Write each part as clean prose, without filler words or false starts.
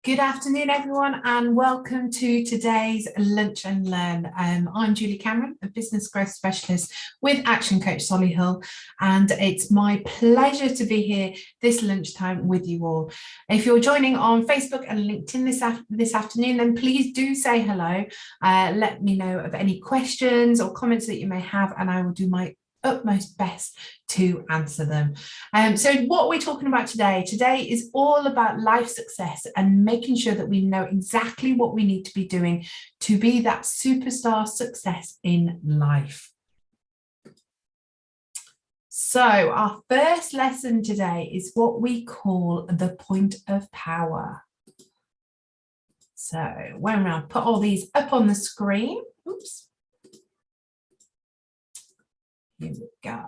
Good afternoon, everyone, and welcome to today's Lunch and Learn. I'm Julie Cameron, a business growth specialist with Action Coach Solihull, and it's my pleasure to be here this lunchtime with you all. If you're joining on Facebook and LinkedIn this afternoon, then please do say hello. Let me know of any questions or comments that you may have, and I will do my utmost best to answer them. So what we're talking about today is all about life success and making sure that we know exactly what we need to be doing to be that superstar success in life. So our first lesson today is what we call the point of power. So when I'll put all these up on the screen, oops. Here we go.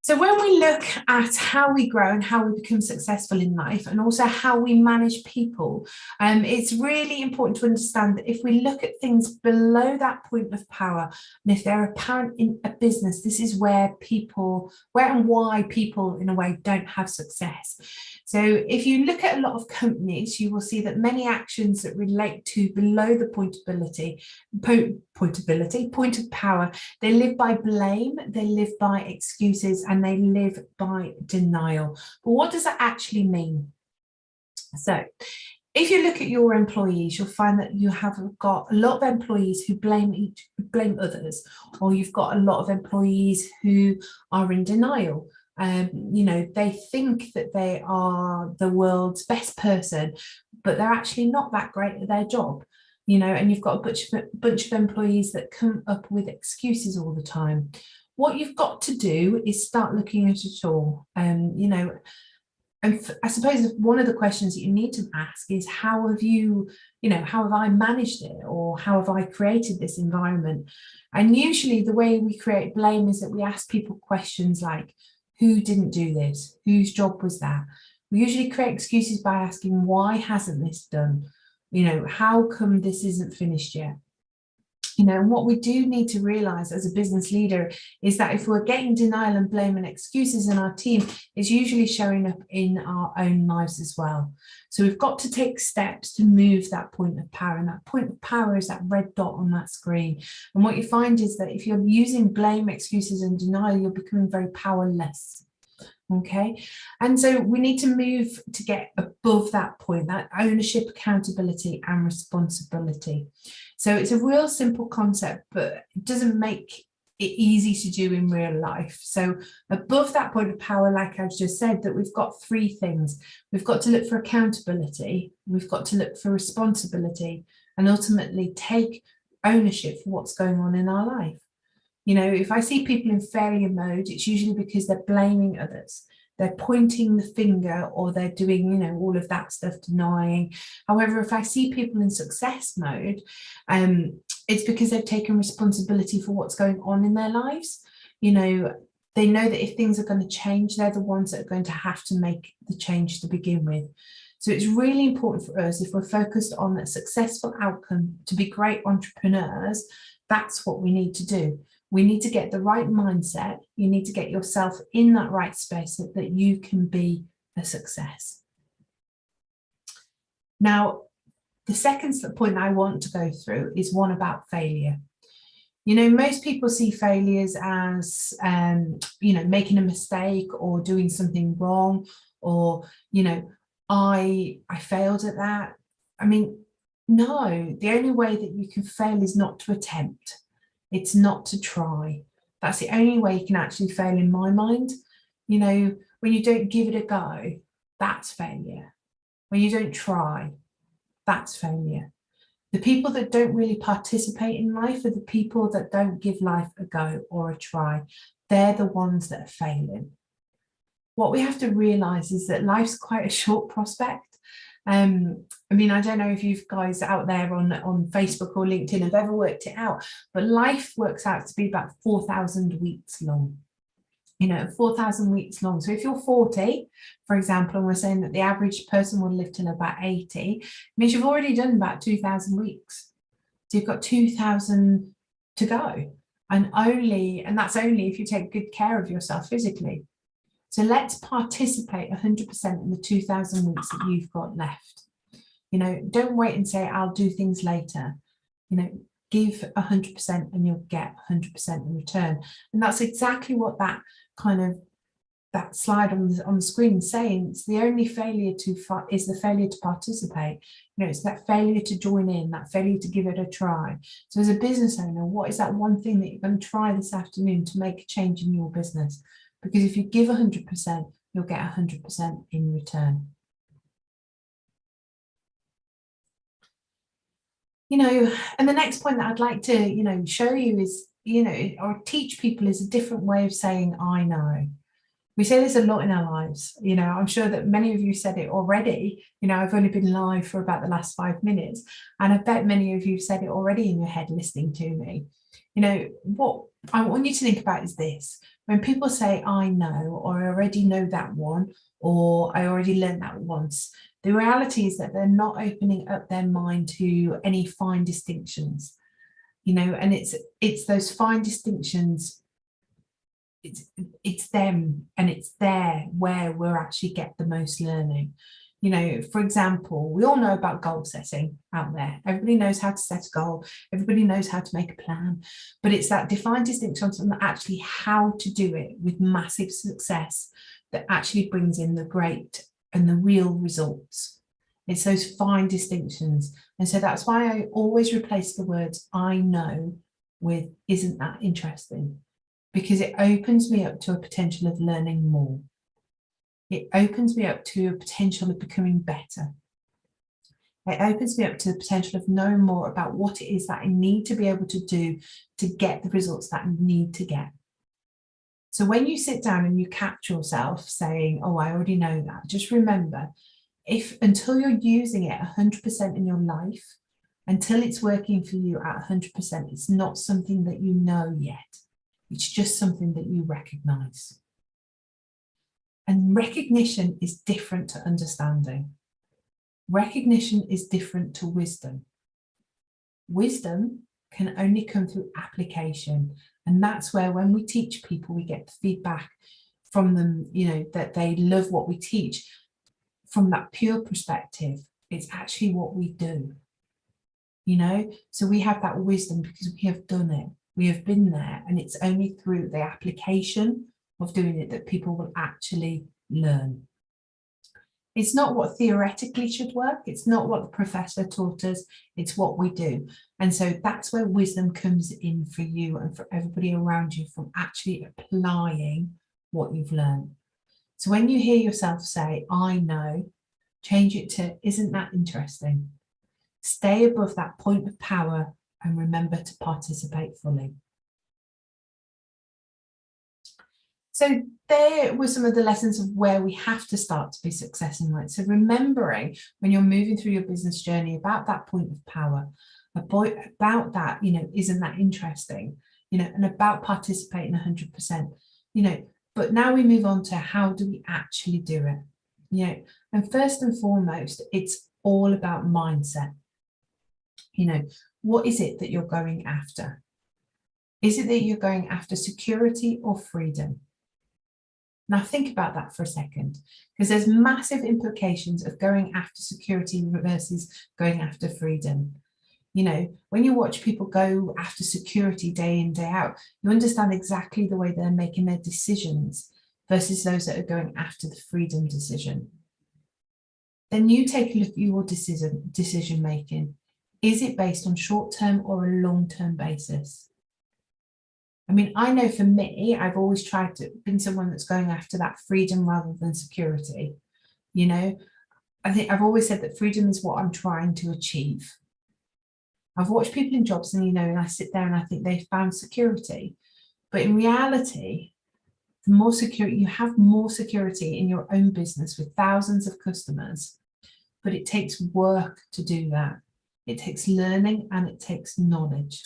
So when we look at how we grow and how we become successful in life, and also how we manage people, it's really important to understand that if we look at things below that point of power, and if they're apparent in a business, this is where and why people in a way don't have success. So if you look at a lot of companies, you will see that many actions that relate to below the point of power, they live by blame, they live by excuses, and they live by denial. But what does that actually mean? So if you look at your employees, you'll find that you have got a lot of employees who blame others, or you've got a lot of employees who are in denial. They think that they are the world's best person, but they're actually not that great at their job. And you've got a bunch of employees that come up with excuses all the time. What you've got to do is start looking at it all. And I suppose one of the questions that you need to ask is, how have I managed it, or how have I created this environment? And usually the way we create blame is that we ask people questions like, who didn't do this? Whose job was that? We usually create excuses by asking, why hasn't this done? How come this isn't finished yet? And what we do need to realize as a business leader is that if we're getting denial and blame and excuses in our team, it's usually showing up in our own lives as well. So we've got to take steps to move that point of power, and that point of power is that red dot on that screen. And what you find is that if you're using blame, excuses, and denial, you're becoming very powerless. Okay, and so we need to move to get above that point, that ownership, accountability, and responsibility. So it's a real simple concept, but it doesn't make it easy to do in real life. So above that point of power, like I've just said, that we've got three things. We've got to look for accountability, we've got to look for responsibility, and ultimately take ownership for what's going on in our life. If I see people in failure mode, it's usually because they're blaming others. They're pointing the finger, or they're doing, all of that stuff, denying. However, if I see people in success mode, it's because they've taken responsibility for what's going on in their lives. They know that if things are going to change, they're the ones that are going to have to make the change to begin with. So it's really important for us, if we're focused on a successful outcome, to be great entrepreneurs. That's what we need to do. We need to get the right mindset. You need to get yourself in that right space so that you can be a success. Now, the second point I want to go through is one about failure. Most people see failures as, making a mistake or doing something wrong, or, I failed at that. No, the only way that you can fail is not to attempt. It's not to try. That's the only way you can actually fail in my mind. When you don't give it a go, that's failure. When you don't try, that's failure. The people that don't really participate in life are the people that don't give life a go or a try. They're the ones that are failing. What we have to realize is that life's quite a short prospect. I don't know if you guys out there on Facebook or LinkedIn have ever worked it out, but life works out to be about 4,000 weeks long. 4,000 weeks long. So if you're 40, for example, and we're saying that the average person will live till about 80, it means you've already done about 2,000 weeks. So you've got 2,000 to go. And that's only if you take good care of yourself physically. So let's participate 100% in the 2,000 weeks that you've got left. You know, don't wait and say, I'll do things later. You know, give 100% and you'll get 100% in return. And that's exactly what that kind of, that slide on the screen is saying. It's the only failure is the failure to participate. You know, it's that failure to join in, that failure to give it a try. So as a business owner, what is that one thing that you're going to try this afternoon to make a change in your business? Because if you give 100%, you'll get 100% in return. You know, and the next point that I'd like to, you know, show you is, you know, or teach people is a different way of saying, I know. We say this a lot in our lives. You know, I'm sure that many of you said it already. You know, I've only been live for about the last 5 minutes, and I bet many of you said it already in your head listening to me. You know, what I want you to think about is this. When people say, I know, or I already know that one, or I already learned that once, the reality is that they're not opening up their mind to any fine distinctions. You know, and it's those fine distinctions. It's them, and it's there where we'll actually get the most learning. You know, for example, we all know about goal setting out there. Everybody knows how to set a goal. Everybody knows how to make a plan, but it's that defined distinction on actually how to do it with massive success that actually brings in the great and the real results. It's those fine distinctions. And so that's why I always replace the words I know with isn't that interesting? Because it opens me up to a potential of learning more. It opens me up to a potential of becoming better. It opens me up to the potential of knowing more about what it is that I need to be able to do to get the results that I need to get. So when you sit down and you catch yourself saying, oh, I already know that, just remember, if until you're using it 100% in your life, until it's working for you at 100%, it's not something that you know yet. It's just something that you recognize. And recognition is different to understanding. Recognition is different to wisdom. Wisdom can only come through application. And that's where when we teach people, we get the feedback from them, you know, that they love what we teach. From that pure perspective, it's actually what we do. You know, so we have that wisdom because we have done it. We have been there, and it's only through the application of doing it that people will actually learn. It's not what theoretically should work. It's not what the professor taught us. It's what we do. And so that's where wisdom comes in for you and for everybody around you, from actually applying what you've learned. So when you hear yourself say, I know, change it to, isn't that interesting? Stay above that point of power and remember to participate fully. So there were some of the lessons of where we have to start to be success in life. So remembering when you're moving through your business journey about that point of power, about that, you know, isn't that interesting, you know, and about participating 100%, you know, but now we move on to how do we actually do it, you know, and first and foremost, it's all about mindset. You know, what is it that you're going after? Is it that you're going after security or freedom? Now think about that for a second, because there's massive implications of going after security versus going after freedom. You know, when you watch people go after security day in, day out, you understand exactly the way they're making their decisions versus those that are going after the freedom decision. Then you take a look at your decision making. Is it based on short-term or a long-term basis? I mean, I know for me, I've always tried to be someone that's going after that freedom rather than security. You know, I think I've always said that freedom is what I'm trying to achieve. I've watched people in jobs and, you know, and I sit there and I think they've found security. But in reality, the more secure, you have more security in your own business with thousands of customers, but it takes work to do that. It takes learning and it takes knowledge.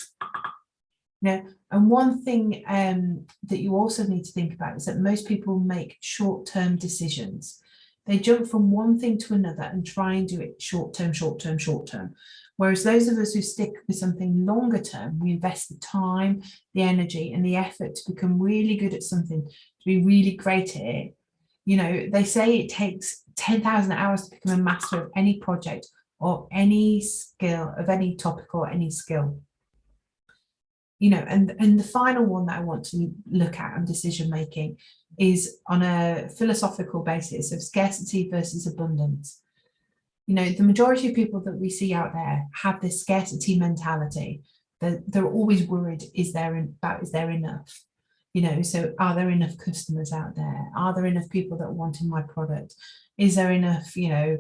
Now, and one thing that you also need to think about is that most people make short-term decisions. They jump from one thing to another and try and do it short-term, short-term, short-term. Whereas those of us who stick with something longer term, we invest the time, the energy and the effort to become really good at something, to be really great at it. You know, they say it takes 10,000 hours to become a master of any project or any skill, of any topic or any skill. You know, and the final one that I want to look at on decision making is on a philosophical basis of scarcity versus abundance. You know, the majority of people that we see out there have this scarcity mentality. They're always worried, is there enough? You know, so are there enough customers out there? Are there enough people that are wanting my product? Is there enough, we've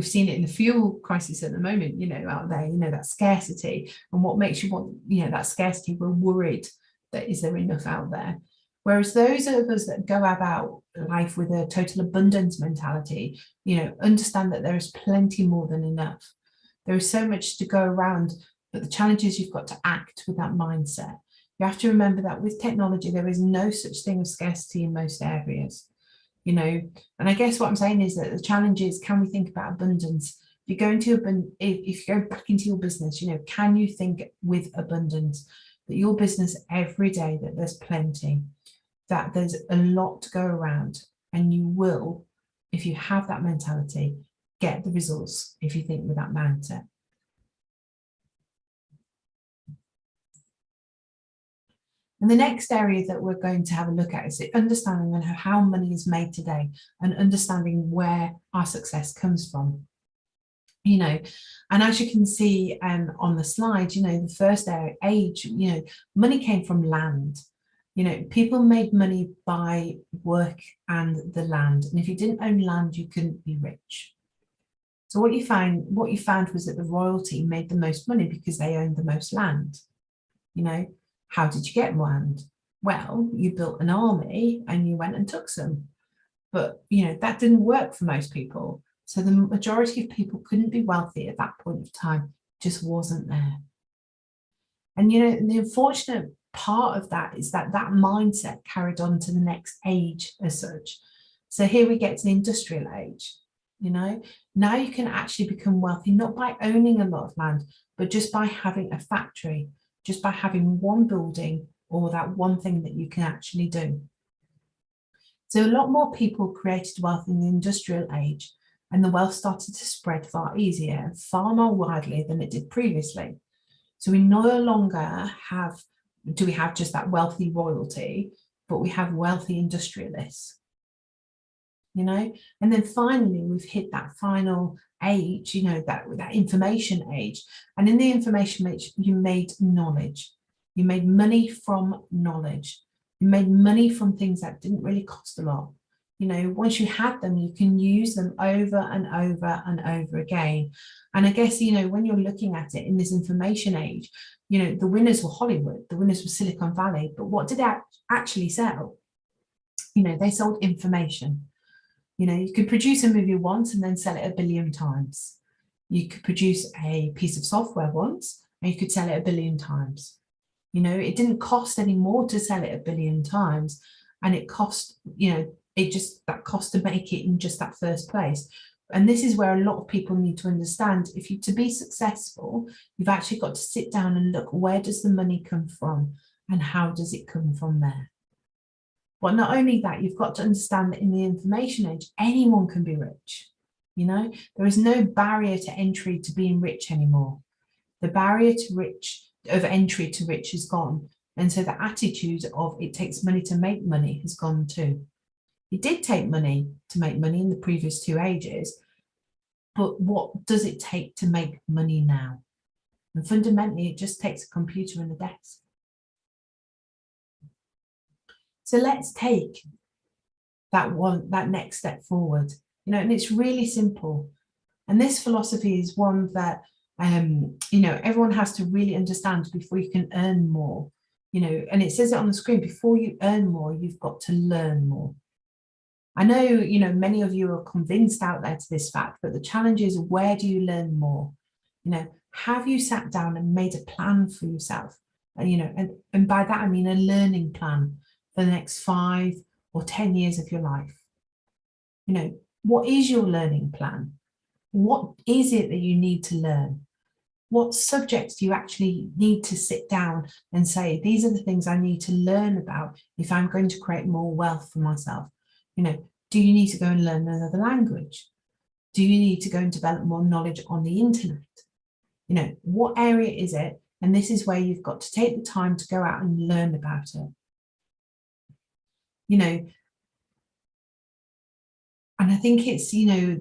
seen it in the fuel crisis at the moment, you know, out there, you know, that scarcity. And what makes you want, you know, that scarcity, we're worried that is there enough out there? Whereas those of us that go about life with a total abundance mentality, you know, understand that there is plenty more than enough. There is so much to go around, but the challenge is you've got to act with that mindset. You have to remember that with technology, there is no such thing as scarcity in most areas. You know, and I guess what I'm saying is that the challenge is, can we think about abundance? If you go back into your business, you know, can you think with abundance, that your business every day, that there's plenty, that there's a lot to go around, and you will, if you have that mentality, get the results if you think with that mindset. And the next area that we're going to have a look at is the understanding of how money is made today and understanding where our success comes from. You know, and as you can see on the slide, you know, the first age, you know, money came from land. You know, people made money by work and the land. And if you didn't own land, you couldn't be rich. So what you found was that the royalty made the most money because they owned the most land. You know, how did you get land? Well, you built an army and you went and took some. But, you know, that didn't work for most people. So the majority of people couldn't be wealthy at that point of time, just wasn't there. And, you know, the unfortunate part of that is that that mindset carried on to the next age as such. So here we get to the industrial age. You know, now you can actually become wealthy, not by owning a lot of land, but just by having a factory, just by having one building or that one thing that you can actually do. So a lot more people created wealth in the industrial age, and the wealth started to spread far easier and far more widely than it did previously. So we no longer have just that wealthy royalty, but we have wealthy industrialists. You know, and then finally we've hit that final age, you know, that information age. And in the information age, you made knowledge. You made money from knowledge. You made money from things that didn't really cost a lot. You know, once you had them, you can use them over and over and over again. And I guess, you know, when you're looking at it in this information age, you know, the winners were Hollywood, the winners were Silicon Valley, but what did that actually sell? You know, they sold information. You know, you could produce a movie once and then sell it 1 billion times. You could produce a piece of software once and you could sell it 1 billion times. You know, it didn't cost any more to sell it 1 billion times, and it cost, you know, that cost to make it in just that first place. And this is where a lot of people need to understand, to be successful, you've actually got to sit down and look, where does the money come from and how does it come from there? But not only that, you've got to understand that in the information age, anyone can be rich. You know, there is no barrier to entry to being rich anymore. The barrier of entry to rich is gone. And so the attitude of it takes money to make money has gone too. It did take money to make money in the previous 2 ages, but what does it take to make money now? And fundamentally, it just takes a computer and a desk. So let's take that next step forward, you know, and it's really simple. And this philosophy is one that, you know, everyone has to really understand before you can earn more, you know, and it says it on the screen, before you earn more, you've got to learn more. I know, you know, many of you are convinced out there to this fact, but the challenge is, where do you learn more? You know, have you sat down and made a plan for yourself? You know, and by that, I mean a learning plan for the next 5 or 10 years of your life. You know, what is your learning plan? What is it that you need to learn? What subjects do you actually need to sit down and say, these are the things I need to learn about if I'm going to create more wealth for myself? You know, do you need to go and learn another language? Do you need to go and develop more knowledge on the internet? You know, what area is it? And this is where you've got to take the time to go out and learn about it. You know, and I think it's, you know,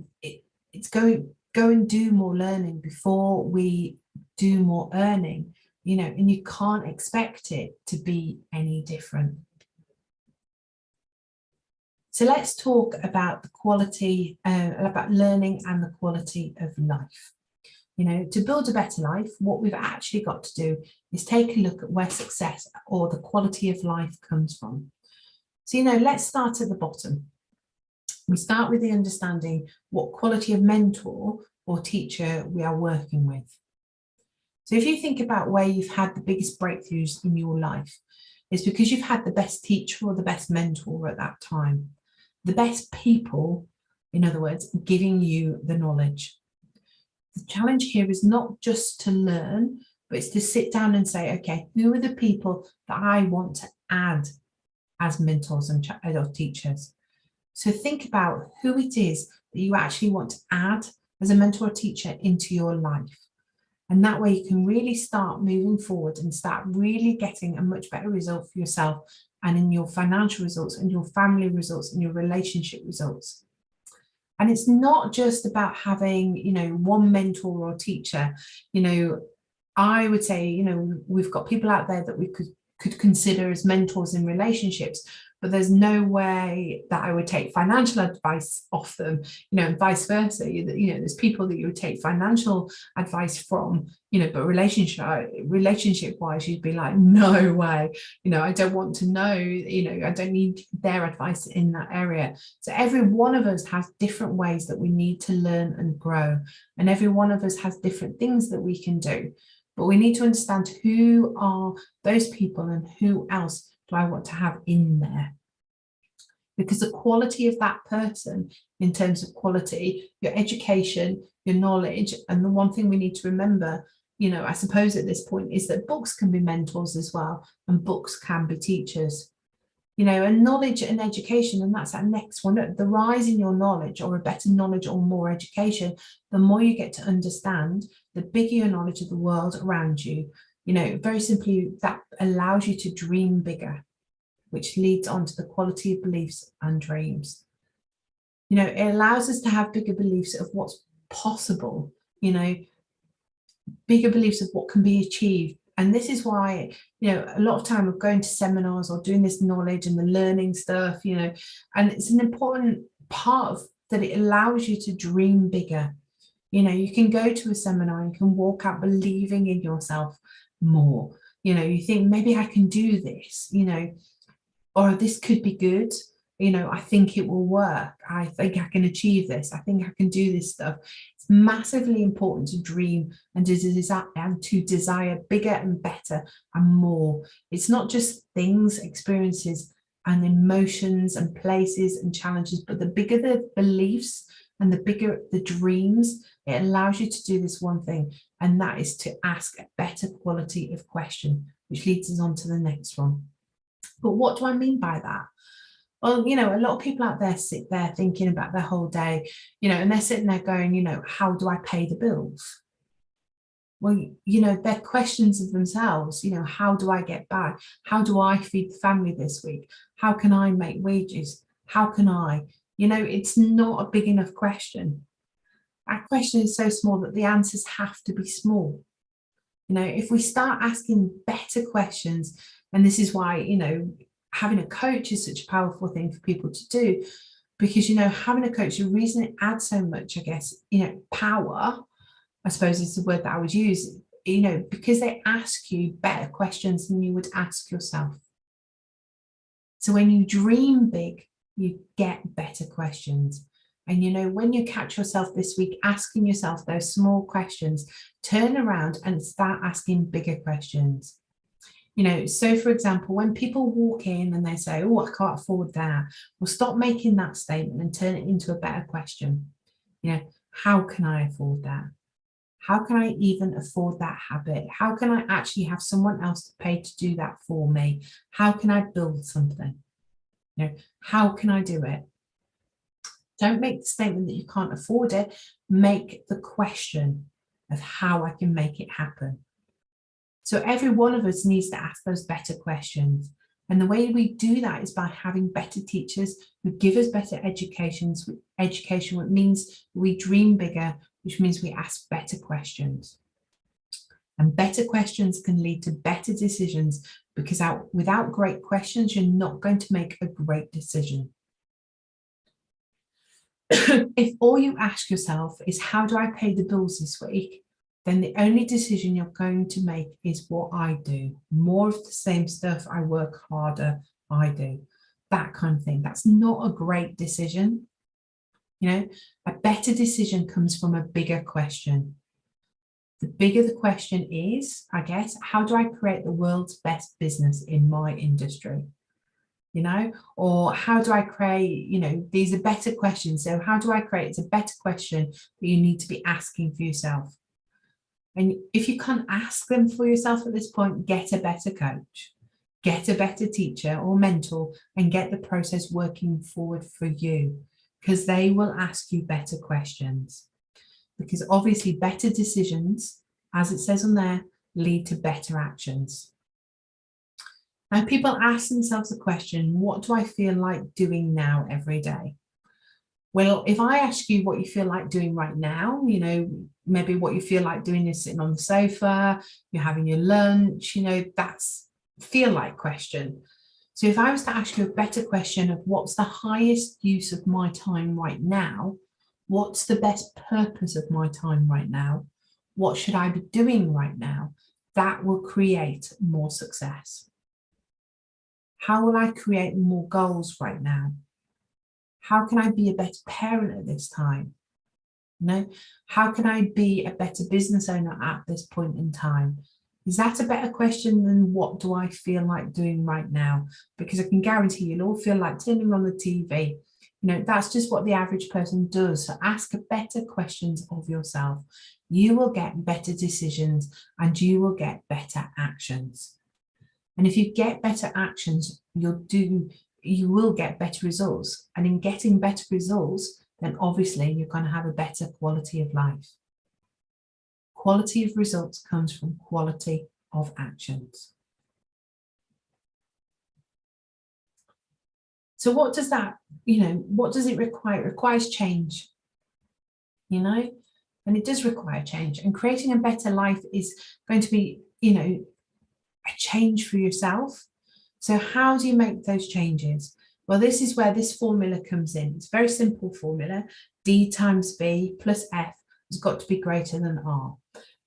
it's go and do more learning before we do more earning, you know, and you can't expect it to be any different. So let's talk about the quality, about learning and the quality of life. You know, to build a better life, what we've actually got to do is take a look at where success or the quality of life comes from. So, you know, let's start at the bottom. We start with the understanding what quality of mentor or teacher we are working with. So if you think about where you've had the biggest breakthroughs in your life, it's because you've had the best teacher or the best mentor at that time. The best people, in other words, giving you the knowledge. The challenge here is not just to learn, but it's to sit down and say, okay, who are the people that I want to add as mentors and or teachers? So think about who it is that you actually want to add as a mentor or teacher into your life. And that way you can really start moving forward and start really getting a much better result for yourself and in your financial results and your family results and your relationship results. And it's not just about having, you know, one mentor or teacher. You know, I would say, you know, we've got people out there that we could consider as mentors in relationships, but there's no way that I would take financial advice off them, you know, and vice versa. You know, there's people that you would take financial advice from, you know, but relationship wise, you'd be like, no way, you know, I don't want to know, you know, I don't need their advice in that area. So every one of us has different ways that we need to learn and grow. And every one of us has different things that we can do. But we need to understand who are those people and who else do I want to have in there. Because the quality of that person in terms of quality, your education, your knowledge, and the one thing we need to remember, you know, I suppose at this point is that books can be mentors as well, and books can be teachers. You know, and knowledge and education, and that's that next one, the rise in your knowledge or a better knowledge or more education, the more you get to understand, the bigger your knowledge of the world around you. You know, very simply, that allows you to dream bigger, which leads on to the quality of beliefs and dreams. You know, it allows us to have bigger beliefs of what's possible, you know, bigger beliefs of what can be achieved. And this is why, you know, a lot of time of going to seminars or doing this knowledge and the learning stuff, you know, and it's an important part of that. It allows you to dream bigger. You know, you can go to a seminar and you can walk out believing in yourself more. You know, you think maybe I can do this, you know, or this could be good. You know, I think it will work. I think I can achieve this. I think I can do this stuff. It's massively important to dream and to desire bigger and better and more. It's not just things, experiences and emotions and places and challenges, but the bigger the beliefs and the bigger the dreams, it allows you to do this one thing, and that is to ask a better quality of question, which leads us on to the next one. But what do I mean by that? Well, you know, a lot of people out there sit there thinking about their whole day, you know, and they're sitting there going, you know, how do I pay the bills? Well, you know, they're questions of themselves, you know, how do I get by? How do I feed the family this week? How can I make wages? How can I? You know, it's not a big enough question. Our question is so small that the answers have to be small. You know, if we start asking better questions, and this is why, you know, having a coach is such a powerful thing for people to do, because, you know, having a coach, the reason it adds so much, I guess, you know, power, I suppose is the word that I would use, you know, because they ask you better questions than you would ask yourself. So when you dream big, you get better questions. And, you know, when you catch yourself this week asking yourself those small questions, turn around and start asking bigger questions. You know, so for example, when people walk in and they say, oh, I can't afford that, well, stop making that statement and turn it into a better question. You know, how can I afford that? How can I even afford that habit? How can I actually have someone else to pay to do that for me? How can I build something? You know, how can I do it? Don't make the statement that you can't afford it. Make the question of how I can make it happen. So every one of us needs to ask those better questions. And the way we do that is by having better teachers who give us better education, which means we dream bigger, which means we ask better questions. And better questions can lead to better decisions, because without great questions, you're not going to make a great decision. If all you ask yourself is, how do I pay the bills this week? Then the only decision you're going to make is what I do. More of the same stuff, I work harder, I do. That kind of thing. That's not a great decision. You know, a better decision comes from a bigger question. The bigger the question is, I guess, how do I create the world's best business in my industry? You know, or how do I create, you know, these are better questions. So how do I create? It's a better question that you need to be asking for yourself. And if you can't ask them for yourself at this point, get a better coach, get a better teacher or mentor, and get the process working forward for you, because they will ask you better questions. Because obviously better decisions, as it says on there, lead to better actions. Now, people ask themselves the question, what do I feel like doing now every day? Well, if I ask you what you feel like doing right now, you know, maybe what you feel like doing is sitting on the sofa, you're having your lunch, you know, that's feel like question. So if I was to ask you a better question of what's the highest use of my time right now, what's the best purpose of my time right now, what should I be doing right now, that will create more success. How will I create more goals right now? How can I be a better parent at this time? You know, how can I be a better business owner at this point in time? Is that a better question than what do I feel like doing right now? Because I can guarantee you'll all feel like turning on the TV. You know, that's just what the average person does. So ask better questions of yourself. You will get better decisions and you will get better actions. And if you get better actions, you will get better results. And in getting better results, then obviously you're going to have a better quality of life. Quality of results comes from quality of actions. So what does that, you know, what does it require? It requires change, you know, and it does require change. And creating a better life is going to be, you know, a change for yourself. So how do you make those changes? Well, this is where this formula comes in. It's a very simple formula. D times V plus F has got to be greater than R.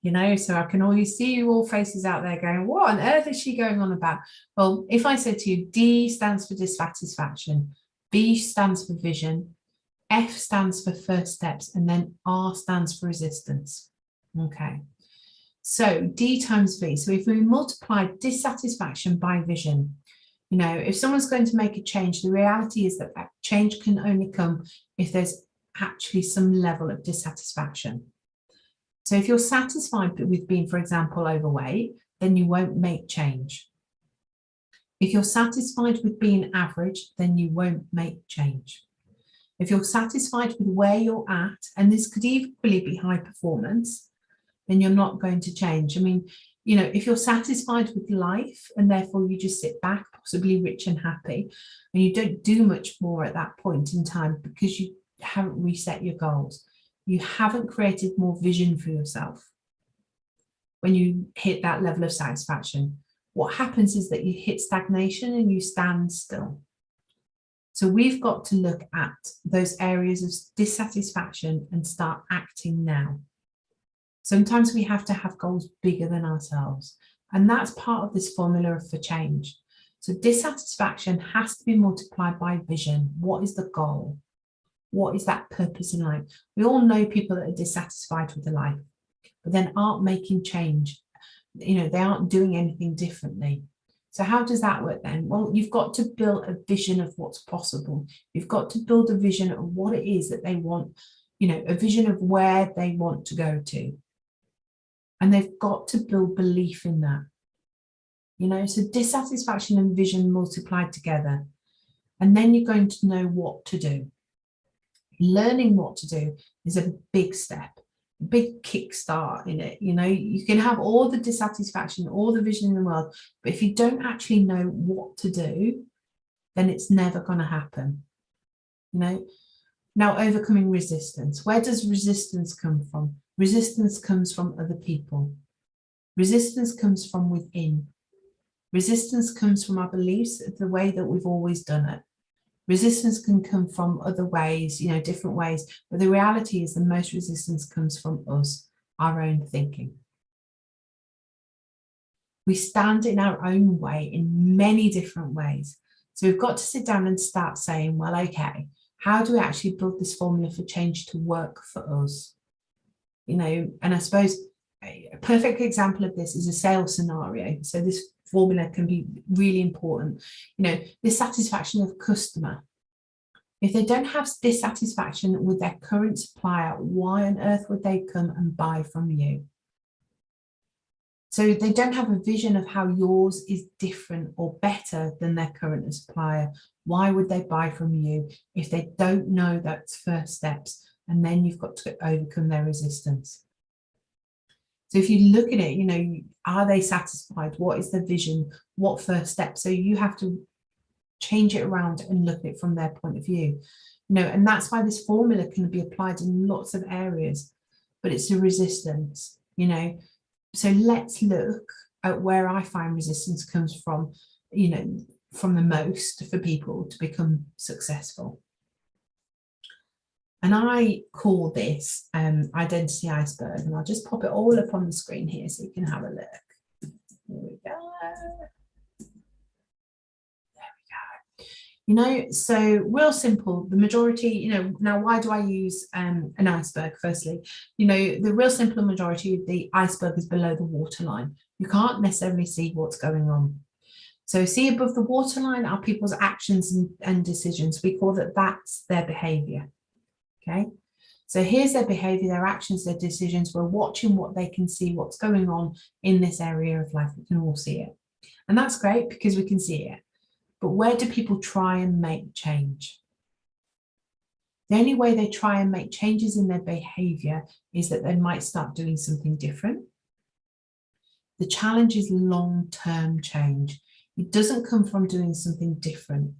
You know, so I can always see you all faces out there going, what on earth is she going on about? Well, if I said to you, D stands for dissatisfaction, V stands for vision, F stands for first steps, and then R stands for resistance. Okay. So D times V. So if we multiply dissatisfaction by vision, you know, if someone's going to make a change, the reality is that that change can only come if there's actually some level of dissatisfaction. So if you're satisfied with being, for example, overweight, then you won't make change. If you're satisfied with being average, then you won't make change. If you're satisfied with where you're at, and this could equally be high performance, then you're not going to change. I mean, you know, if you're satisfied with life and therefore you just sit back, possibly rich and happy, and you don't do much more at that point in time because you haven't reset your goals, you haven't created more vision for yourself. When you hit that level of satisfaction, what happens is that you hit stagnation and you stand still. So we've got to look at those areas of dissatisfaction and start acting now. Sometimes we have to have goals bigger than ourselves. And that's part of this formula for change. So dissatisfaction has to be multiplied by vision. What is the goal? What is that purpose in life? We all know people that are dissatisfied with their life, but then aren't making change. You know, they aren't doing anything differently. So how does that work then? Well, you've got to build a vision of what's possible. You've got to build a vision of what it is that they want, you know, a vision of where they want to go to. And they've got to build belief in that. So dissatisfaction and vision multiplied together. And then you're going to know what to do. Learning what to do is a big step, a big kickstart in it. You can have all the dissatisfaction, all the vision in the world, but if you don't actually know what to do, then it's never going to happen. Now, overcoming resistance. Where does resistance come from? Resistance comes from other people. Resistance comes from within. Resistance comes from our beliefs, the way that we've always done it. Resistance can come from other ways, different ways, but the reality is the most resistance comes from us, our own thinking. We stand in our own way in many different ways. So we've got to sit down and start saying, well, okay, how do we actually build this formula for change to work for us? And I suppose a perfect example of this is a sales scenario. So this formula can be really important. The satisfaction of customer. If they don't have dissatisfaction with their current supplier, why on earth would they come and buy from you? So they don't have a vision of how yours is different or better than their current supplier. Why would they buy from you if they don't know that's first steps? And then you've got to overcome their resistance. So if you look at it, are they satisfied? What is the vision? What first step? So you have to change it around and look at it from their point of view. And that's why this formula can be applied in lots of areas, but it's the resistance, So let's look at where I find resistance comes from, from the most for people to become successful. And I call this identity iceberg, and I'll just pop it all up on the screen here so you can have a look. Here we go. So real simple, the majority, now why do I use an iceberg? Firstly, the real simple majority of the iceberg is below the waterline. You can't necessarily see what's going on. So see above the waterline are people's actions and decisions. We call that's their behavior. Okay, so here's their behavior, their actions, their decisions. We're watching what they can see, what's going on in this area of life. We can all see it. And that's great because we can see it. But where do people try and make change? The only way they try and make changes in their behavior is that they might start doing something different. The challenge is long-term change. It doesn't come from doing something different.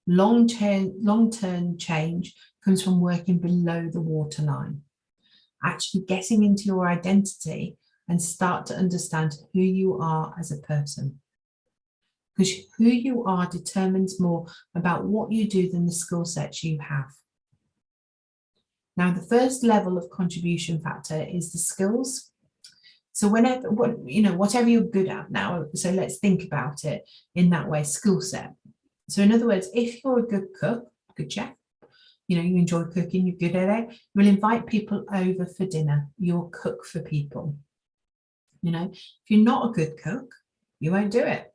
Long-term change comes from working below the waterline, actually getting into your identity and start to understand who you are as a person. Because who you are determines more about what you do than the skill sets you have. Now, the first level of contribution factor is the skills. So whatever you're good at now, so let's think about it in that way, skill set. So in other words, if you're a good cook, good chef, you enjoy cooking, you're good at it, you'll invite people over for dinner, you'll cook for people. If you're not a good cook, you won't do it.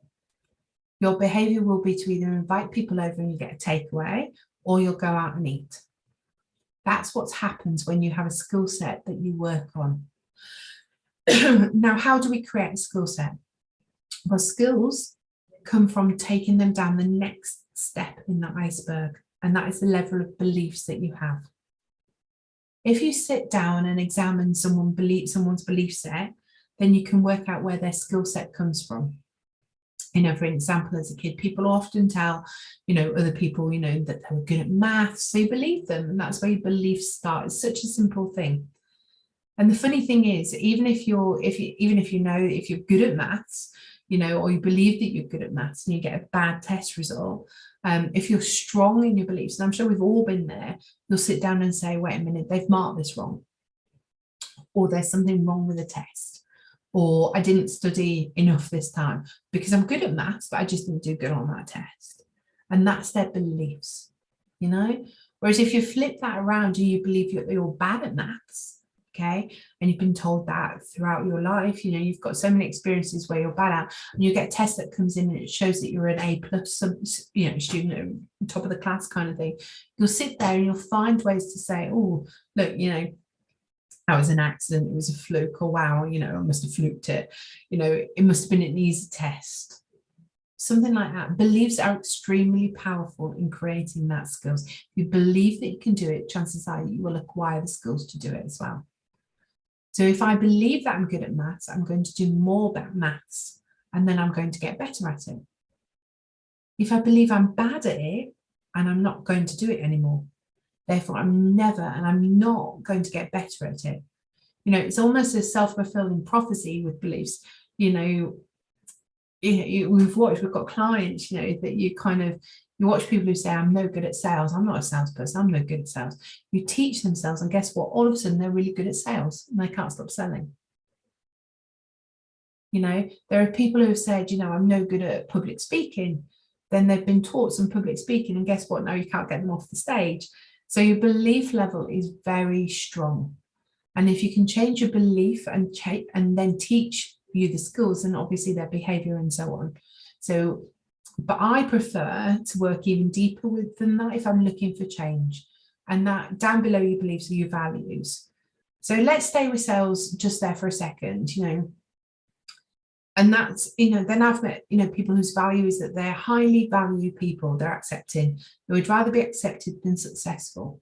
Your behavior will be to either invite people over and you get a takeaway, or you'll go out and eat. That's what happens when you have a skill set that you work on. Now, how do we create a skill set? Well, skills come from taking them down the next step in the iceberg, and that is the level of beliefs that you have. If you sit down and examine someone's belief set, then you can work out where their skill set comes from. For example, as a kid, people often tell, other people, that they were good at maths, so you believe them, and that's where your beliefs start. It's such a simple thing. And the funny thing is, even if you're good at maths, or you believe that you're good at maths and you get a bad test result, if you're strong in your beliefs, and I'm sure we've all been there, you'll sit down and say, wait a minute, they've marked this wrong, or there's something wrong with the test, or I didn't study enough this time because I'm good at maths, but I just didn't do good on that test. And that's their beliefs, Whereas if you flip that around and you believe you're bad at maths, okay, and you've been told that throughout your life, you've got so many experiences where you're bad at, and you get a test that comes in and it shows that you're an A+, student at top of the class kind of thing. You'll sit there and you'll find ways to say, oh, look, that was an accident, it was a fluke, or wow, I must have fluked it, it must have been an easy test. Something like that. Beliefs are extremely powerful in creating that skills. If you believe that you can do it, chances are you will acquire the skills to do it as well. So if I believe that I'm good at maths, I'm going to do more about maths, and then I'm going to get better at it. If I believe I'm bad at it, and I'm not going to do it anymore, therefore I'm not going to get better at it. It's almost a self-fulfilling prophecy with beliefs. We've got clients, that you watch people who say, I'm no good at sales. I'm not a salesperson. I'm no good at sales. You teach them sales, and guess what? All of a sudden, they're really good at sales and they can't stop selling. There are people who have said, I'm no good at public speaking. Then they've been taught some public speaking, and guess what? Now you can't get them off the stage. So your belief level is very strong. And if you can change your belief and then teach you the skills and obviously their behavior and so on. But I prefer to work even deeper with than that if I'm looking for change. And that down below your beliefs are your values. So let's stay with sales just there for a second, and that's, then I've met, people whose value is that they're highly valued people, they're accepting, they would rather be accepted than successful.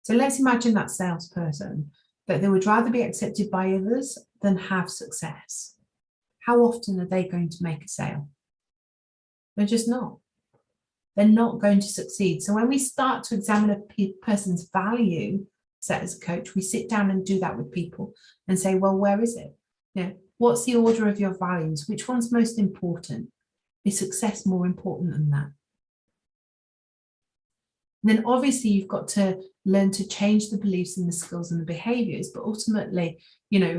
So let's imagine that salesperson, that they would rather be accepted by others than have success. How often are they going to make a sale? They're just not. They're not going to succeed. So when we start to examine a person's value set as a coach, we sit down and do that with people and say, well, where is it? What's the order of your values? Which one's most important? Is success more important than that? And then obviously you've got to learn to change the beliefs and the skills and the behaviors. But ultimately,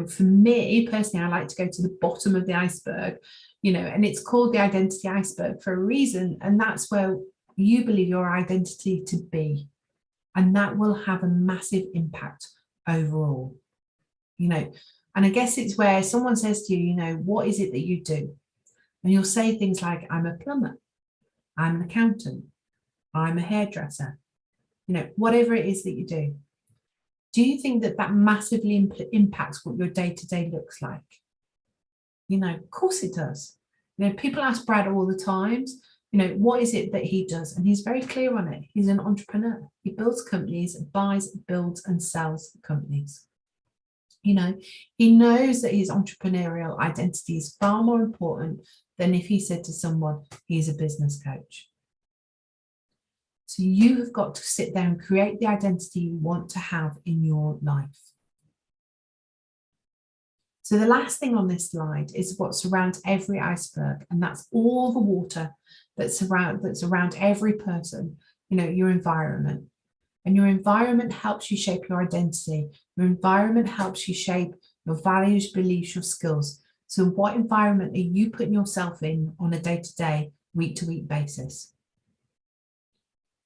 for me personally, I like to go to the bottom of the iceberg, and it's called the identity iceberg for a reason. And that's where you believe your identity to be. And that will have a massive impact overall, And I guess it's where someone says to you, what is it that you do? And you'll say things like, I'm a plumber, I'm an accountant, I'm a hairdresser, whatever it is that you do. Do you think that massively impacts what your day-to-day looks like? Of course it does. People ask Brad all the times, what is it that he does? And he's very clear on it. He's an entrepreneur. He builds companies, buys, builds, and sells companies. He knows that his entrepreneurial identity is far more important than if he said to someone, he's a business coach. So you have got to sit there and create the identity you want to have in your life. So the last thing on this slide is what surrounds every iceberg, and that's all the water that's around every person, your environment. And your environment helps you shape your identity. Your environment helps you shape your values, beliefs, your skills. So what environment are you putting yourself in on a day-to-day, week-to-week basis?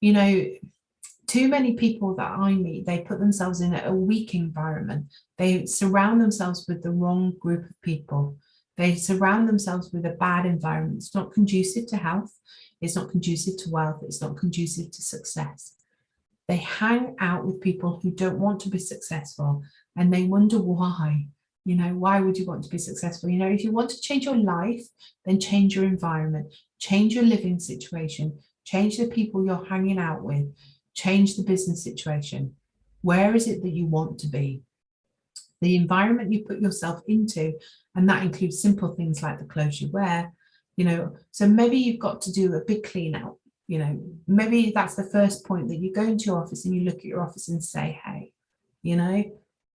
Too many people that I meet, they put themselves in a weak environment. They surround themselves with the wrong group of people. They surround themselves with a bad environment. It's not conducive to health. It's not conducive to wealth. It's not conducive to success. They hang out with people who don't want to be successful, and they wonder why. Why would you want to be successful? If you want to change your life, then change your environment, change your living situation, change the people you're hanging out with, change the business situation. Where is it that you want to be? The environment you put yourself into, and that includes simple things like the clothes you wear, so maybe you've got to do a big clean out. Maybe that's the first point, that you go into your office and you look at your office and say, hey,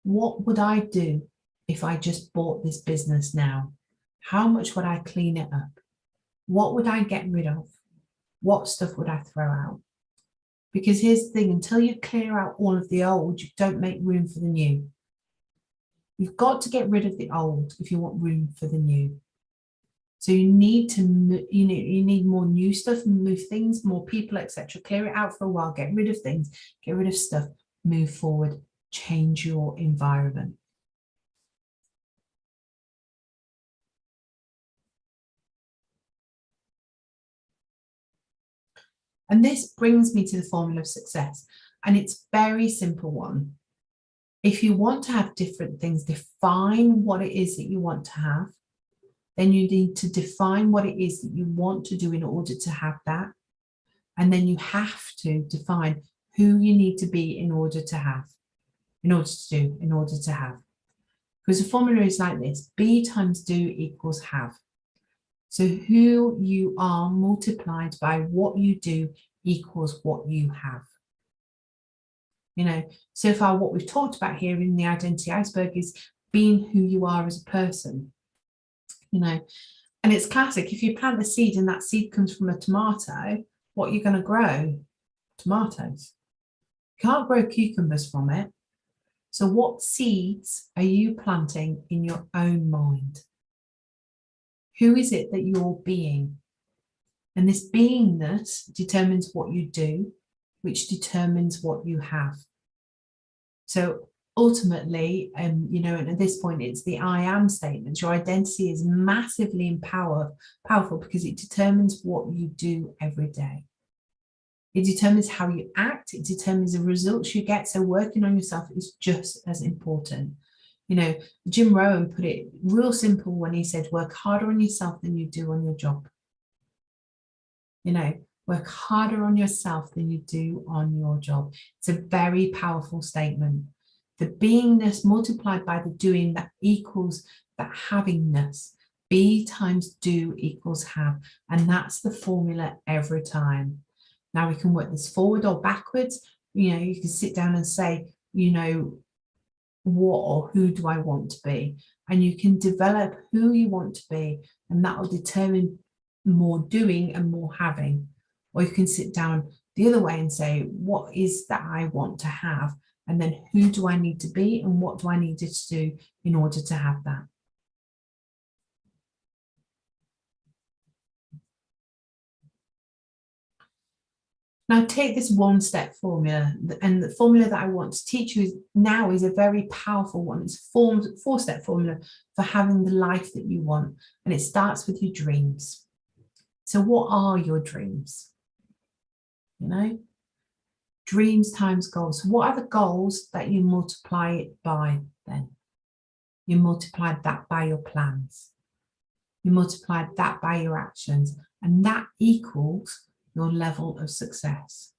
what would I do if I just bought this business now? How much would I clean it up? What would I get rid of? What stuff would I throw out? Because here's the thing, until you clear out all of the old, you don't make room for the new. You've got to get rid of the old if you want room for the new. So you need more new stuff, move things, more people, etc. Clear it out for a while, get rid of things, get rid of stuff, move forward, change your environment. And this brings me to the formula of success. And it's a very simple one. If you want to have different things, define what it is that you want to have. Then you need to define what it is that you want to do in order to have that. And then you have to define who you need to be in order to have, in order to do, in order to have. Because the formula is like this: be times do equals have. So who you are multiplied by what you do equals what you have. You know, so far what we've talked about here in the identity iceberg is being who you are as a person. You know, and it's classic. If you plant a seed and that seed comes from a tomato, what are you going to grow? Tomatoes. You can't grow cucumbers from it. So what seeds are you planting in your own mind? Who is it that you're being? And this beingness determines what you do, which determines what you have. So ultimately, you know, and at this point, it's the I am statement. Your identity is massively powerful because it determines what you do every day. It determines how you act. It determines the results you get. So working on yourself is just as important. You know, Jim Rohn put it real simple when he said, work harder on yourself than you do on your job. You know, work harder on yourself than you do on your job. It's a very powerful statement. The beingness multiplied by the doing that equals that havingness. Be times do equals have. And that's the formula every time. Now we can work this forward or backwards. You know, you can sit down and say, you know, what or who do I want to be? And you can develop who you want to be, and that will determine more doing and more having. Or you can sit down the other way and say, what is that I want to have? And then who do I need to be and what do I need to do in order to have that? Now take this one-step formula, and the formula that I want to teach you now is a very powerful one. It's a four-step formula for having the life that you want, and it starts with your dreams. So what are your dreams? You know, dreams times goals. So what are the goals that you multiply it by then? You multiplied that by your plans. You multiplied that by your actions, and that equals your level of success.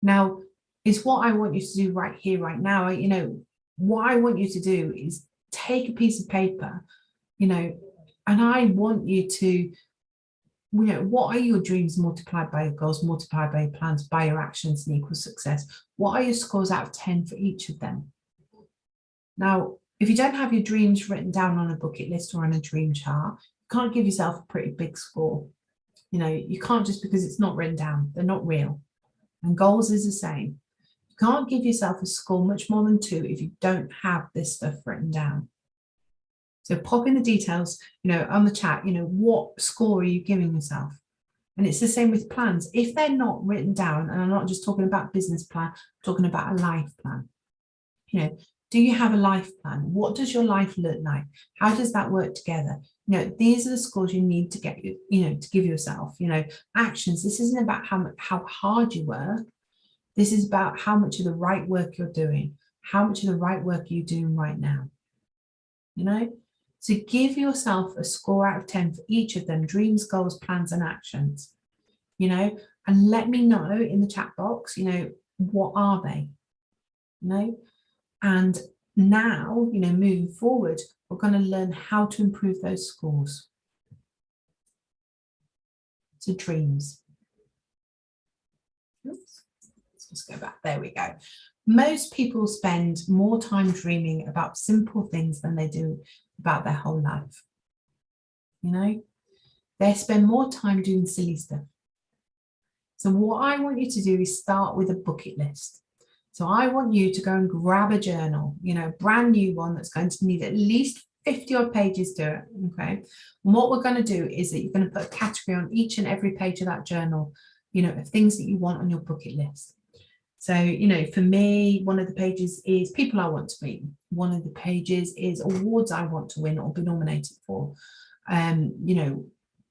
Now, it's what I want you to do right here, right now. You know, what I want you to do is take a piece of paper, you know, and I want you to, you know, what are your dreams multiplied by your goals, multiplied by your plans, by your actions, and equals success? What are your scores out of 10 for each of them? Now, if you don't have your dreams written down on a bucket list or on a dream chart, you can't give yourself a pretty big score. You know, you can't just because it's not written down, they're not real. And goals is the same. You can't give yourself a score much more than 2 if you don't have this stuff written down. So pop in the details, you know, on the chat, you know, what score are you giving yourself? And it's the same with plans. If they're not written down, and I'm not just talking about business plan, I'm talking about a life plan. You know, do you have a life plan? What does your life look like? How does that work together? You know, these are the scores you need to get, you know, to give yourself, you know, actions. This isn't about how hard you work. This is about how much of the right work you're doing. How much of the right work are you doing right now? You know, so give yourself a score out of 10 for each of them: dreams, goals, plans, and actions, you know, and let me know in the chat box, you know, what are they, you know? And now, you know, moving forward, we're going to learn how to improve those scores. So dreams. Oops. Let's just go back. There we go. Most people spend more time dreaming about simple things than they do about their whole life. You know, they spend more time doing silly stuff. So what I want you to do is start with a bucket list. So I want you to go and grab a journal, you know, brand new one that's going to need at least 50 odd pages to it, okay? And what we're going to do is that you're going to put a category on each and every page of that journal, you know, of things that you want on your bucket list. So, you know, for me, one of the pages is people I want to meet. One of the pages is awards I want to win or be nominated for. You know,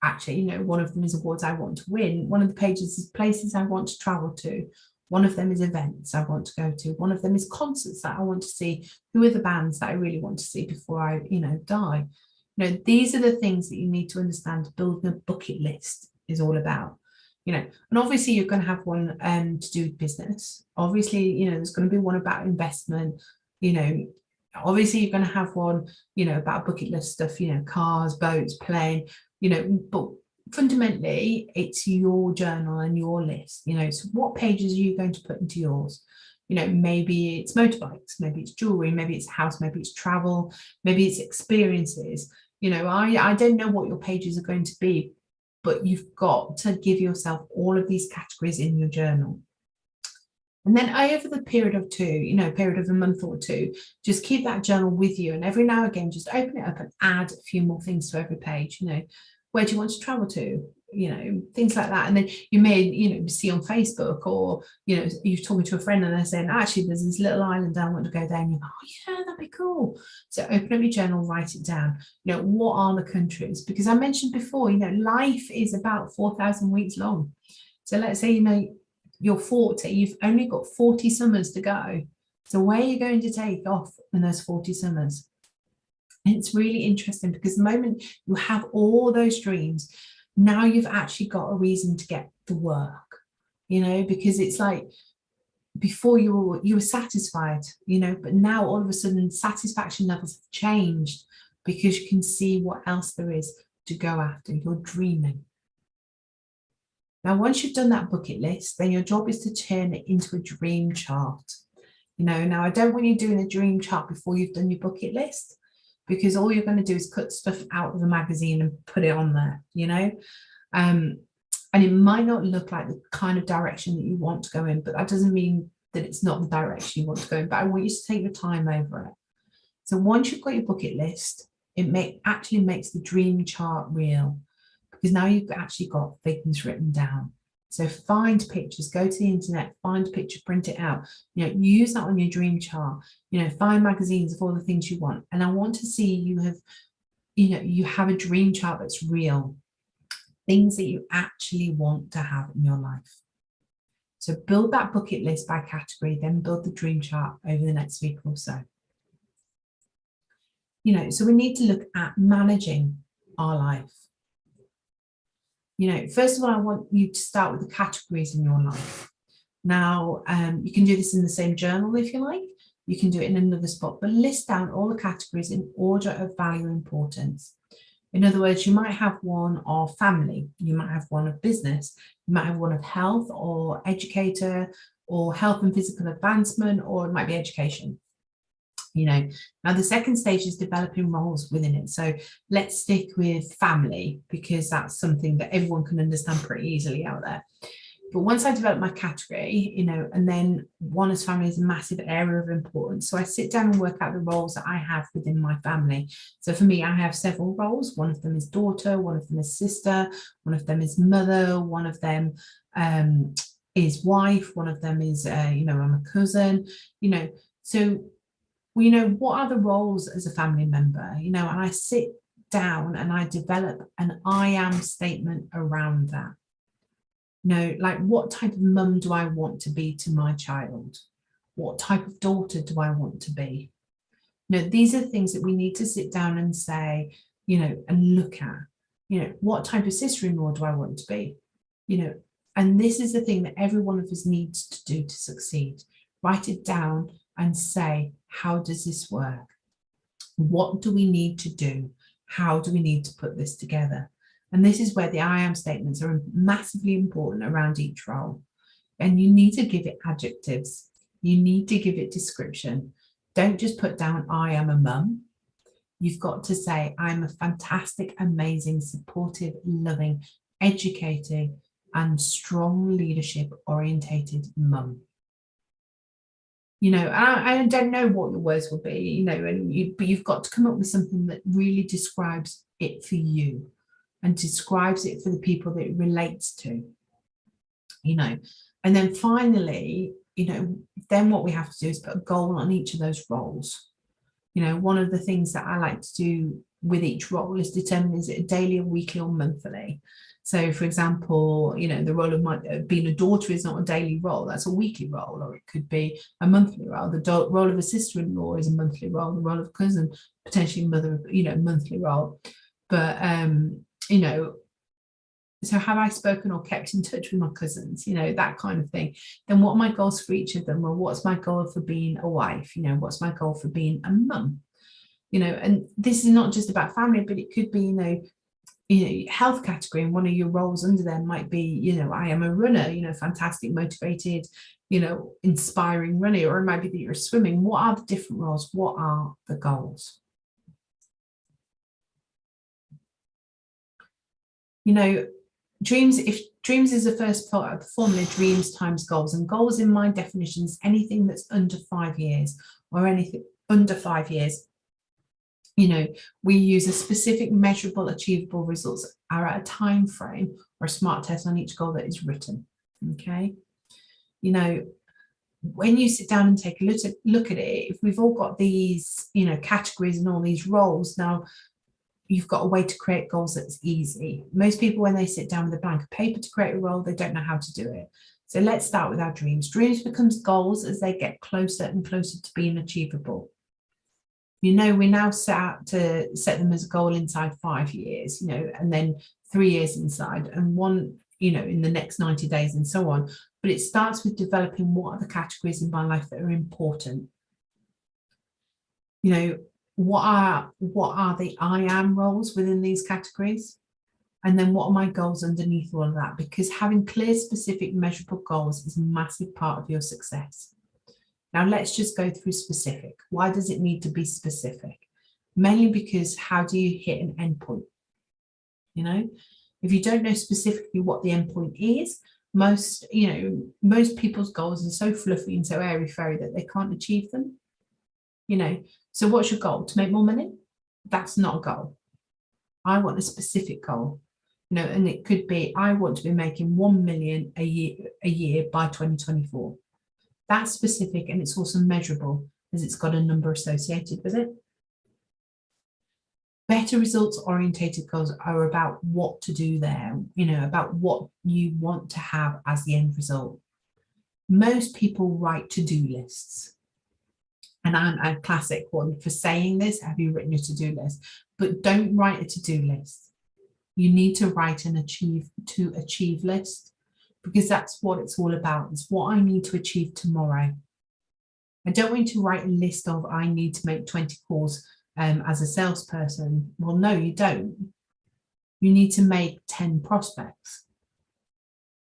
actually, you know, one of them is awards I want to win. One of the pages is places I want to travel to. One of them is events I want to go to. One of them is concerts that I want to see. Who are the bands that I really want to see before I, die? These are the things that you need to understand. Building a bucket list is all about. And obviously you're going to have one to do with business. Obviously, there's going to be one about investment. Obviously you're going to have one, about bucket list stuff. Cars, boats, plane. But fundamentally it's your journal and your list. So what pages are you going to put into yours? Maybe it's motorbikes, maybe it's jewelry, maybe it's a house, maybe it's travel, maybe it's experiences. I don't know what your pages are going to be, but you've got to give yourself all of these categories in your journal. And then over the period of period of a month or two, just keep that journal with you. And every now and again, just open it up and add a few more things to every page. Where do you want to travel to? Things like that. And then you may, see on Facebook, or, you're talking to a friend and they're saying, actually, there's this little island I want to go there. And you're like, oh yeah, that'd be cool. So open up your journal, write it down. What are the countries? Because I mentioned before, life is about 4,000 weeks long. So let's say, you're 40, you've only got 40 summers to go. So where are you going to take off in those 40 summers? And it's really interesting, because the moment you have all those dreams, now you've actually got a reason to get to work, because it's like before you were satisfied, but now all of a sudden satisfaction levels have changed, because you can see what else there is to go after. You're dreaming. Now, once you've done that bucket list, then your job is to turn it into a dream chart. Now I don't want you doing a dream chart before you've done your bucket list, because all you're going to do is cut stuff out of the magazine and put it on there, and it might not look like the kind of direction that you want to go in, but that doesn't mean that it's not the direction you want to go in. But I want you to take your time over it. So once you've got your bucket list, it actually makes the dream chart real, because now you've actually got things written down. So find pictures, go to the internet, find a picture, print it out, use that on your dream chart, find magazines of all the things you want. And I want to see you have a dream chart that's real, things that you actually want to have in your life. So build that bucket list by category, then build the dream chart over the next week or so. So we need to look at managing our life. First of all, I want you to start with the categories in your life. Now, you can do this in the same journal if you like. You can do it in another spot, but list down all the categories in order of value and importance. In other words, you might have one of family, you might have one of business, you might have one of health or educator, or health and physical advancement, or it might be education. Now the second stage is developing roles within it. So let's stick with family, because that's something that everyone can understand pretty easily out there. But once I develop my category, and then one as family is a massive area of importance. So I sit down and work out the roles that I have within my family. So for me, I have several roles. One of them is daughter, one of them is sister, one of them is mother, one of them is wife, one of them is, I'm a cousin, so what are the roles as a family member, and I sit down and I develop an I am statement around that. Like, what type of mum do I want to be to my child? What type of daughter do I want to be? These are things that we need to sit down and say, and look at, what type of sister-in-law do I want to be? And this is the thing that every one of us needs to do to succeed. Write it down and say, how does this work? What do we need to do? How do we need to put this together? And this is where the I am statements are massively important around each role. And you need to give it adjectives. You need to give it description. Don't just put down, I am a mum. You've got to say, I'm a fantastic, amazing, supportive, loving, educated, and strong leadership orientated mum. I don't know what your words will be, but you've got to come up with something that really describes it for you and describes it for the people that it relates to, and then finally, then what we have to do is put a goal on each of those roles. One of the things that I like to do with each role is determined, is it a daily, a weekly, or monthly? So, for example, the role of being a daughter is not a daily role, that's a weekly role, or it could be a monthly role. The role of a sister-in-law is a monthly role, the role of cousin, potentially mother, monthly role. But, so have I spoken or kept in touch with my cousins, that kind of thing. Then what are my goals for each of them? Well, what's my goal for being a wife? What's my goal for being a mum? And this is not just about family, but it could be, health category, and one of your roles under there might be, I am a runner, fantastic, motivated, inspiring runner, or it might be that you're swimming. What are the different roles? What are the goals? Dreams, if dreams is the first part of the formula, dreams times goals, and goals in my definition is anything that's under 5 years, or anything under 5 years. We use a specific, measurable, achievable results are at a time frame or a SMART test on each goal that is written. Okay, when you sit down and take a look at it, if we've all got these, categories and all these roles, now you've got a way to create goals that's easy. Most people, when they sit down with a blank paper to create a role, they don't know how to do it. So let's start with our dreams. Dreams becomes goals as they get closer and closer to being achievable. We now set out to set them as a goal inside 5 years, and then 3 years inside, and one, in the next 90 days, and so on. But it starts with developing what are the categories in my life that are important. What are the I am roles within these categories? And then what are my goals underneath all of that? Because having clear, specific, measurable goals is a massive part of your success. Now let's just go through specific. Why does it need to be specific? Mainly because how do you hit an endpoint? If you don't know specifically what the endpoint is, most people's goals are so fluffy and so airy-fairy that they can't achieve them. So what's your goal? To make more money? That's not a goal. I want a specific goal, and it could be, I want to be making 1 million a year by 2024. That's specific, and it's also measurable as it's got a number associated with it. Better results orientated goals are about what to do there, about what you want to have as the end result. Most people write to-do lists. And I'm a classic one for saying this. Have you written your to-do list? But don't write a to-do list. You need to write an achieve list, because that's what it's all about. It's what I need to achieve tomorrow. I don't want you to write a list of I need to make 20 calls as a salesperson. Well, no, you don't. You need to make 10 prospects.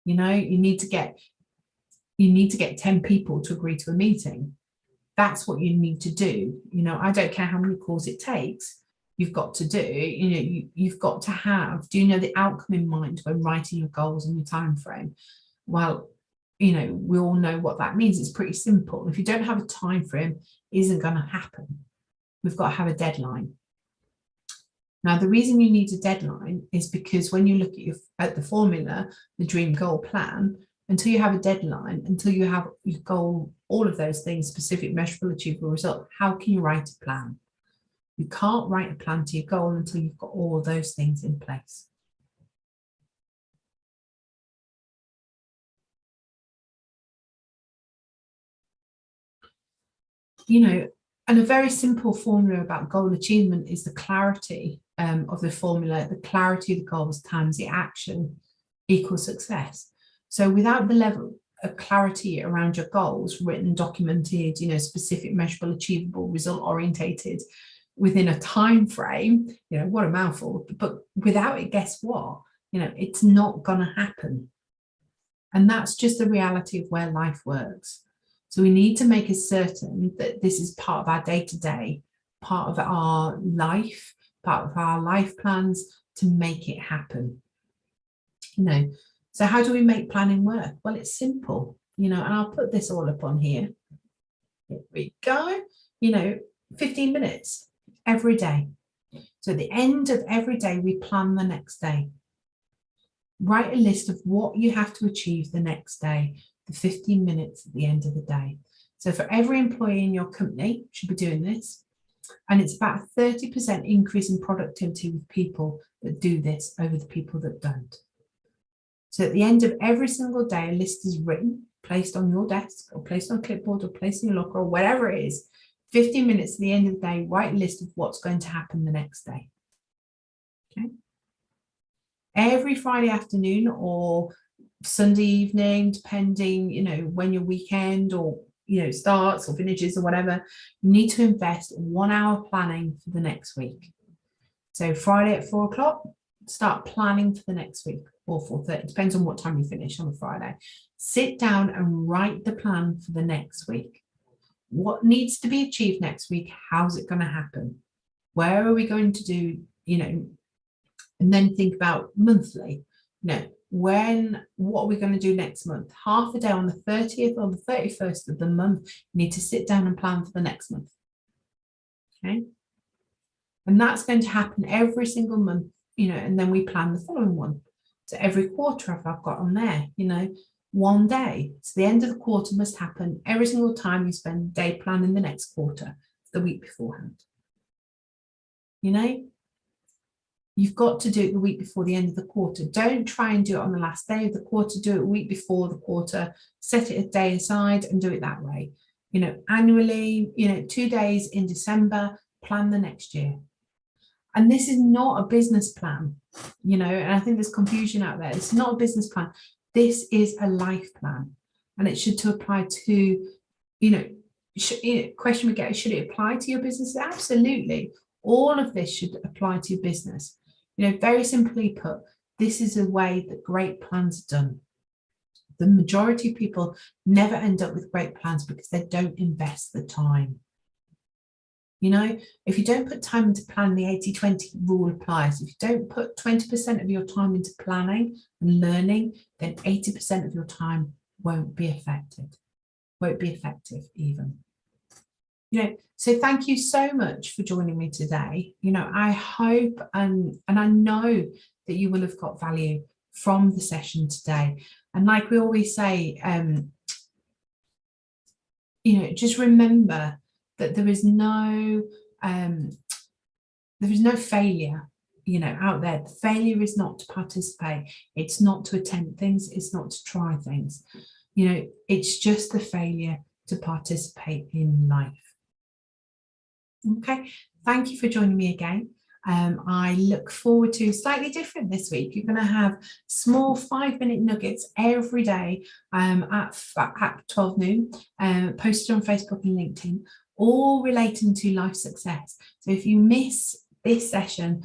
You need to get 10 people to agree to a meeting. That's what you need to do. I don't care how many calls it takes. You've got to do, you've got to have, do you know the outcome in mind when writing your goals and your time frame? Well, we all know what that means. It's pretty simple. If you don't have a time frame, it isn't going to happen. We've got to have a deadline. Now, the reason you need a deadline is because when you look at the formula, the dream goal plan, until you have a deadline, until you have your goal, all of those things, specific, measurable, achievable result, how can you write a plan? You can't write a plan to your goal until you've got all of those things in place. And a very simple formula about goal achievement is the clarity of the formula, the clarity of the goals times the action equals success. So without the level of clarity around your goals, written, documented, specific, measurable, achievable, result orientated within a time frame, what a mouthful, but without it, guess what? It's not going to happen. And that's just the reality of where life works. So we need to make it certain that this is part of our day-to-day, part of our life, part of our life plans to make it happen. So how do we make planning work? Well, it's simple, and I'll put this all up on here. Here we go. 15 minutes every day. So at the end of every day, we plan the next day. Write a list of what you have to achieve the next day, the 15 minutes at the end of the day. So for every employee in your company, should be doing this, And it's about a 30% increase in productivity with people that do this over the people that don't. So at the end of every single day, a list is written, placed on your desk or placed on a clipboard or placed in your locker or whatever it is. 15 minutes at the end of the day, write a list of what's going to happen the next day. Okay. Every Friday afternoon or Sunday evening, depending, when your weekend or, starts or finishes or whatever, you need to invest 1 hour planning for the next week. So Friday at 4 o'clock, start planning for the next week, or 4:30, depends on what time you finish on a Friday. Sit down and write the plan for the next week. What needs to be achieved next week? How's it going to happen? Where are we going to do, and then think about monthly, what are we going to do next month? Half a day on the 30th or the 31st of the month, you need to sit down and plan for the next month. Okay. And that's going to happen every single month, and then we plan the following one. So every quarter, if I've got on there, 1 day. So the end of the quarter must happen every single time you spend a day planning the next quarter, the week beforehand. You've got to do it the week before the end of the quarter. Don't try and do it on the last day of the quarter. Do it a week before the quarter. Set it a day aside and do it that way. Annually, 2 days in December, plan the next year. And this is not a business plan, and I think there's confusion out there. It's not a business plan. This is a life plan, and it should apply to, question we get, should it apply to your business? Absolutely. All of this should apply to your business. Very simply put, this is a way that great plans are done. The majority of people never end up with great plans because they don't invest the time. If you don't put time into planning, the 80-20 rule applies. If you don't put 20% of your time into planning and learning, then 80% of your time won't be affected. Won't be effective even. So thank you so much for joining me today. I hope and I know that you will have got value from the session today. And like we always say, just remember that there is no failure, out there. The failure is not to participate. It's not to attempt things. It's not to try things. It's just the failure to participate in life. Okay, thank you for joining me again. I look forward to slightly different this week. You're going to have small 5-minute nuggets every day at 12 noon, posted on Facebook and LinkedIn, all relating to life success. So if you miss this session,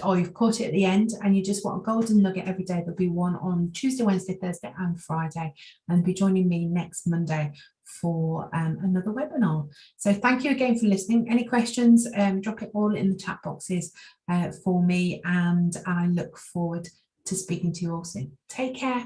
or you've caught it at the end and you just want a golden nugget every day, there'll be one on Tuesday, Wednesday, Thursday and Friday, and be joining me next Monday for another webinar. So thank you again for listening. Any questions, drop it all in the chat boxes for me, and I look forward to speaking to you all soon. Take care.